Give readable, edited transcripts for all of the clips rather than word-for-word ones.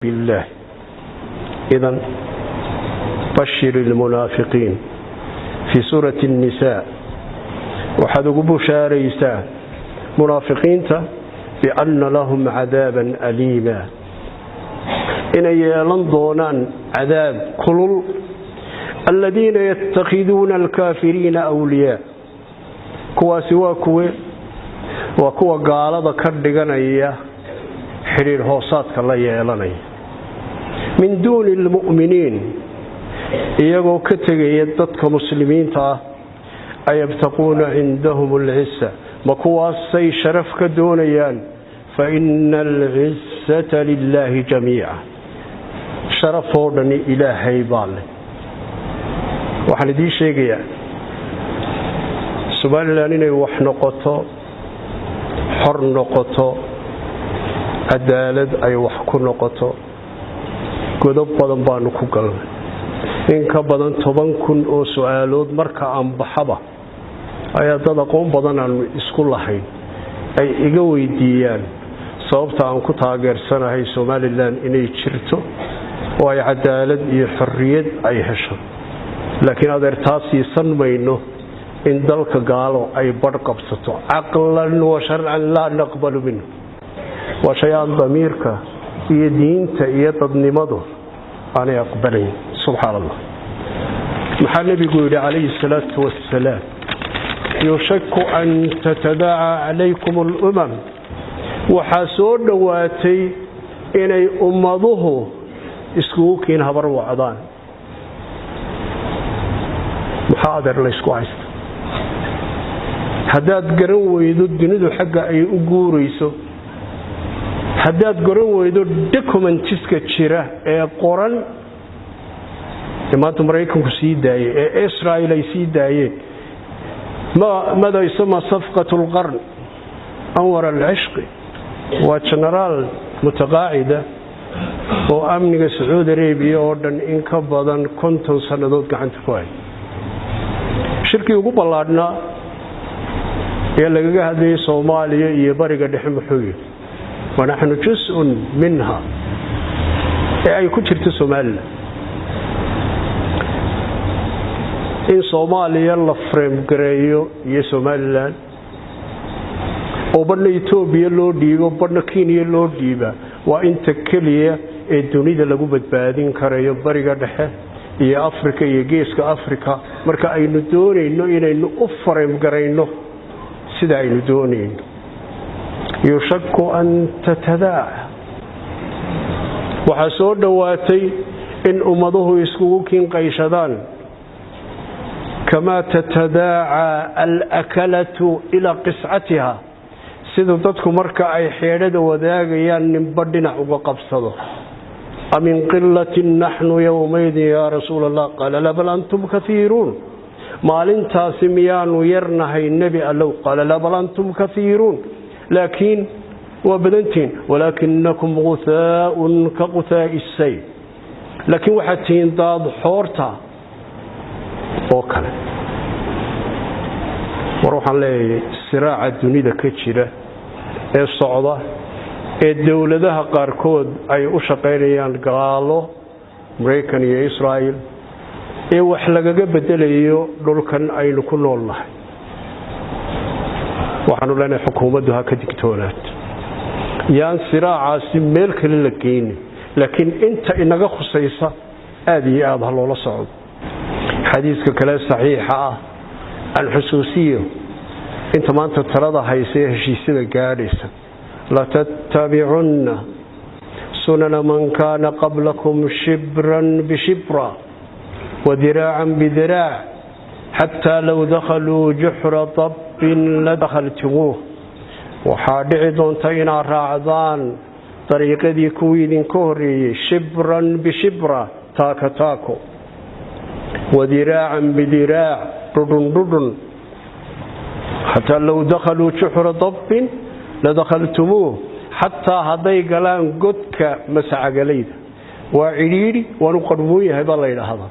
بالله إذن بشر المنافقين في سورة النساء وحدوا بشاريسا منافقين بأن لهم عذابا أليما إن يلنضونان عذاب كلل الذين يتخذون الكافرين أولياء كوا سوا كوا وكوا قالوا كردغانيا حرير هوسات كلا يلاني من دون المؤمنين iyagoo ka tagaya dadka muslimiinta ah ayabtaquna indahum al-'izza ma kuwaasay sharaf ka doonayaan fa innal 'izzata lillahi jamii'a sharafoodani ilaahay baale waxaan idin sheegayaa Soomaaliland inay wax noqoto xor noqoto cadaalad ay wax ku noqoto godob badan baan ku galnay in ka badan 10,000 oo su'aalood marka aan baxaba ayaa dad aqoon badan aan isku lahayn ay iga weydiiyaan sababta aan ku taageersanahay Soomaaliland inay jirto oo ay cadaalad iyo xorriyad ay hesho laakiin adeertaasi sanmayno in dalka gaalo ay bar qabsato aqlan wa shar'an la naqbalu minhu wa shay'an damirka iyo diinta iyo dadnimadu aanay aqbalayn سبحان الله محل بيقول عليه الصلاة والسلام يشك أن تتداعى عليكم الأمم وحاسور دواتي إني أمضه اسكوكين هبر وعضان محاضر ليسكو عيست حداد قرن ويدو الدنيدو حقا أي أقوريسو حداد قرن ويدو دوكومنتسكا تشيره قرن maanta Mareykanku sii daayay ee Israa'iil ay sii daayeen ماذا يسمى صفقة القرن أنور العشق وجنرال متقاعدة وأمنية سعود أرابيا أردن إن كبضا كنتم سندود كعنت كوي شركة يقول بالله يلقى هذه صوماليا يبرق دحم حوي ونحن جزء منها أي كتير صوماليا in Soomaaliya la frame gareeyo iyo Somaliland oo badna Ethiopia loo dhiibo badna Kenya loo dhiiba waa inta kaliya ee dunida lagu badbaadin karayo bariga dhexe iyo Afrika iyo geeska Afrika marka aynu doonayno inaynu u frame gareyno sida aynu doonayno yushakku an tatadaa waxa soo dhawaatay in ummaduhu iskugu kiin qayshadaan كما تتداعى الأكلة إلى قسعتها سيدو تدكو مركا أي حيرد وداغيان نبدنا وقبصده أمن قلة نحن يومئذ يا رسول الله قال لا بل أنتم كثيرون مالين تاسميان ويرنهي النبي ألو قال لا بل أنتم كثيرون لكن وبدنتين ولكنكم غثاء كغثاء السيل لكن وحتين ضاد حورتا وكان وروح على صراع الدنيا كتيرة الصعدة الدولة ده قاركود أي أشقيريان قالوا أمريكان يا إسرائيل وحلقة بدليو دول كان أي نكون الله وحنو لنا حكومتها كدكتورات يان صراع سميل كل لكين لكن أنت إنك خصيصة هذه هذا الله صعود حديثك كلام صحيحة الحسوسية انت ما انت ترضى هيسيه شيء جالسا لا تتبعن سنن من كان قبلكم شبرا بشبرا وذراعا بذراع حتى لو دخلوا جحر طب لدخلتموه وحادع دونتين راعدان طريق ذي كوين كوري شبرا بشبرا تاك تاكو وذراعا بذراع ردن حتى لو دخلوا شحر ضب لدخلتموه حتى هذي قلان قدك مسع قليل وعريري ونقربوه هذا الله إلى هذا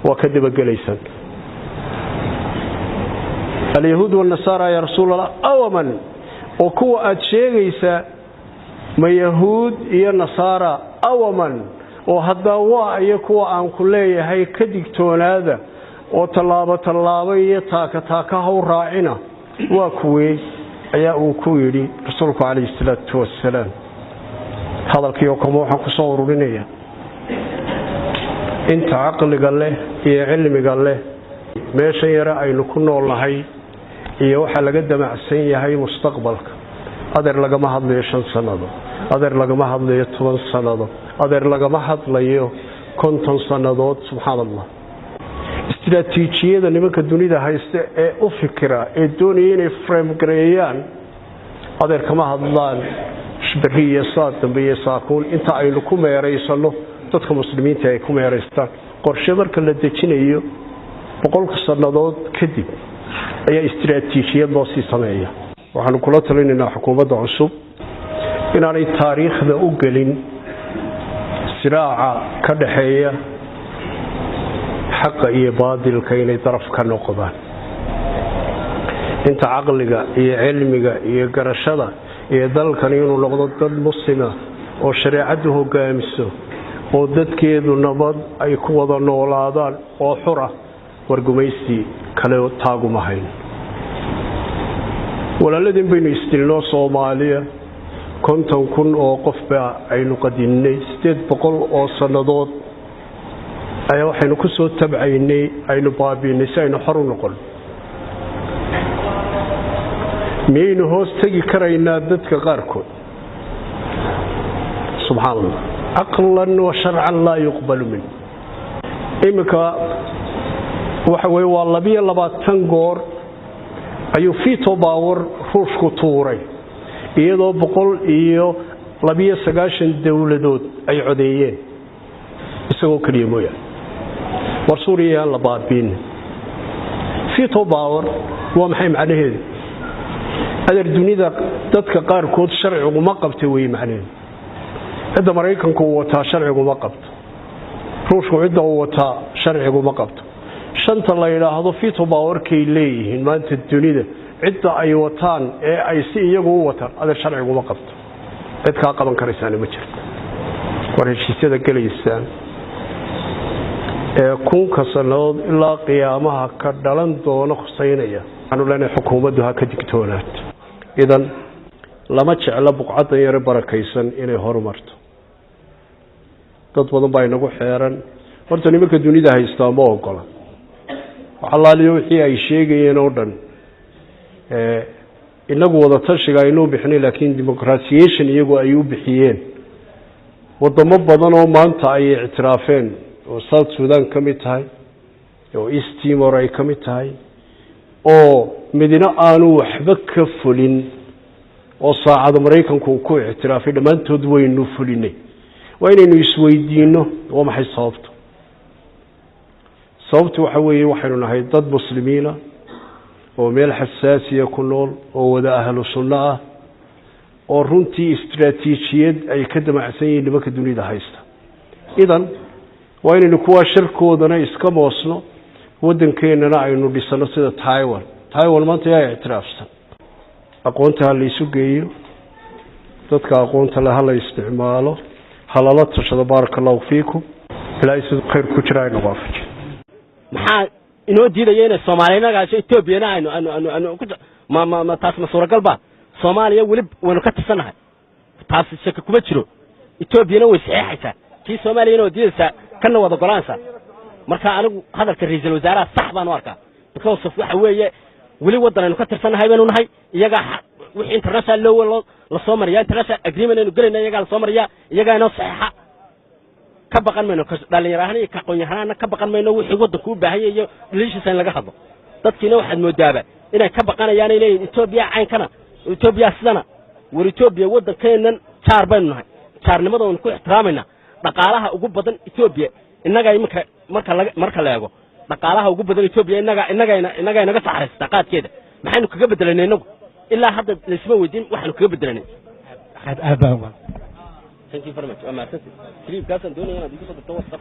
وكذب قليسا اليهود والنصارى يا رسول الله أومن وكو أتشيغيسا ما يهود يا نصارى awaman oo hadda waa ay kuwa aan ku leeyahay ka digtoonaada oo tallaabo iyo taaka haw raacina waa kuwii ayaa uu ku yiri rasuulku kaleey salaatu wassalaam hadalkiyo kuma waxaan ku soo ururinaya inta aqliga leh iyo cilmiga leh meesha yara aynu ku noolnahay iyo waxa laga damacsan yahay mustaqbalka adeer lagama hadlayo 5 sanado adeer lagama hadlayo 10 sanado adeer lagama hadlayo 50 sanadood subhanallah istiraatiijiyada nimanka dunida haysta ee u fikira ee doonayeen inay frame gareeyaan adeer kama hadlaan shbariya saad dambiye saakoon inta aynu ku meereysano dadka muslimiinta ay ku meereystaan qorshe marka la dejinayo 100 sanadood kadib ayaa istiraatiijiyad loo sii sameeyaa waxaan kula talinaynaa xukuumadda cusub inaanay taariikhda u gelin siraaca ka dhaxeeya xaq iyo baadilka inay daraf ka noqdaan inta aqliga iyo cilmiga iyo garashada iyo dalkan inuu noqdo dad muslima oo shariicadu hogaamiso oo dadkeedu nabad ay ku wada noolaadaan oo xura wargumaysi kale taaguma hayn walaaladin baynu istilnoo Soomaaliya 50,000 oo qof baa aynu qadinnay 800 oo sanadood ayaa waxaynu ku soo tabcaynay aynu baabiinay si aynu xor u noqon miyaynu hoos tagi karaynaa dadka qaarkood subhanallah aqlan wa shar'an la yuqbalu min imika waxa way waa 22 goor ayuu veto power ruushku tuuray iyadoo 192 dawladood ay codeeyeen isagoo kaliya mooyaan war Suuriya la baabiin veto power waa maxay macnaheedu adeer dunida dadka qaarkood sharcigu ma qabtay way macnaheedu cidda Mareykanku wataa sharcigu ma qabto ruushku cidda wataa sharcigu ma qabto shanta la yiraahdo veto power kay leeyihiin maanta dunida cidda ay wataan ee ay si iyagu u wataan adeer sharcigu ma qabto cid ka qaban karaysaa ma jirto war heshiisyada galeysaan ee kunka sanadood ilaa qiyaamaha ka dhalan doono xuseynaya aanu leenahay xukuumaddu ha ka digtoonaad idan lama jecla buqcada yar barakaysan inay horumarto dad badan baa inagu xeeran horta nimanka dunida haysta ma ogola wallaaliyo wixii ay sheegayeen oo dhan inagu wada tashiga aynu bixinay laakiin democratization iyagu ay u bixiyeen wadamo badan oo maanta ay ictiraafeen oo South Sudan kamid tahay oo East Timor ay kamid tahay oo midna aanu waxba ka fulin oo saacada Mareykanku ku ictiraafay dhamaantood waynu fulinay waa inaynu isweydiino oo maxay sababtu waxa weeye waxaynu nahay dad muslimiina oo meel xasaasiya ku nool oo wada ahlu sunnah oo runtii istiraatiijiyad ay ka damacsan yihiin nimanka dunida haysta idan waa inaynu kuwa shirkoodana iska moosno wadankeenana aynu dhisano sida Taiwan maanta ay ictiraafsan aqoonta la isu geeyo dadka aqoonta la hala isticmaalo halala tashado barakallahu fiikum ilaa isu khayr ku jira aynu waafaj maxaa inoo diidayeen Soomaaliyeena gaasho Ethiopia aanu ma taas ma suuragal ba Soomaaliya wali waynu ka tirsanahay taas shaka kuma jiro Ethiopia way saxiixaysaa kii Soomaaliyeena oo diidaysa kana wada golaansa marka anigu hadalka ra'iisul wasaaraha sax baan u arkaa because waxa weeye wali wadan aynu ka tirsanahay baynu nahay iyaga wixii international law la soo mariyaa international agreement aynu galayna iyaga la soo mariyaa iyaga inoo saxiixa ka baqan mayno dhalinyarahana iyo ka qoonyahana ka baqan mayno wixii wadanku u baahan yahay leeshiisa in laga hadlo dadkiina waxaad moodaaba inay ka baqanayaan inay Ethiopia caynkana Ethiopia sidana war Ethiopia wadankeenan jaar baynu nahay jaarnimada oo ku ixtiraamayna dhaqaalaha ugu badan Ethiopia inaga marka la eego dhaqaalaha ugu badan Ethiopia inaga naga saxaysta qaadkeeda maxaynu kaga bedelanay inagu ilaa hadda la isma weydiin waxaanu kaga bedelanay aad baa thank you very much ama clip kaasan doonayaan adigu soo dadka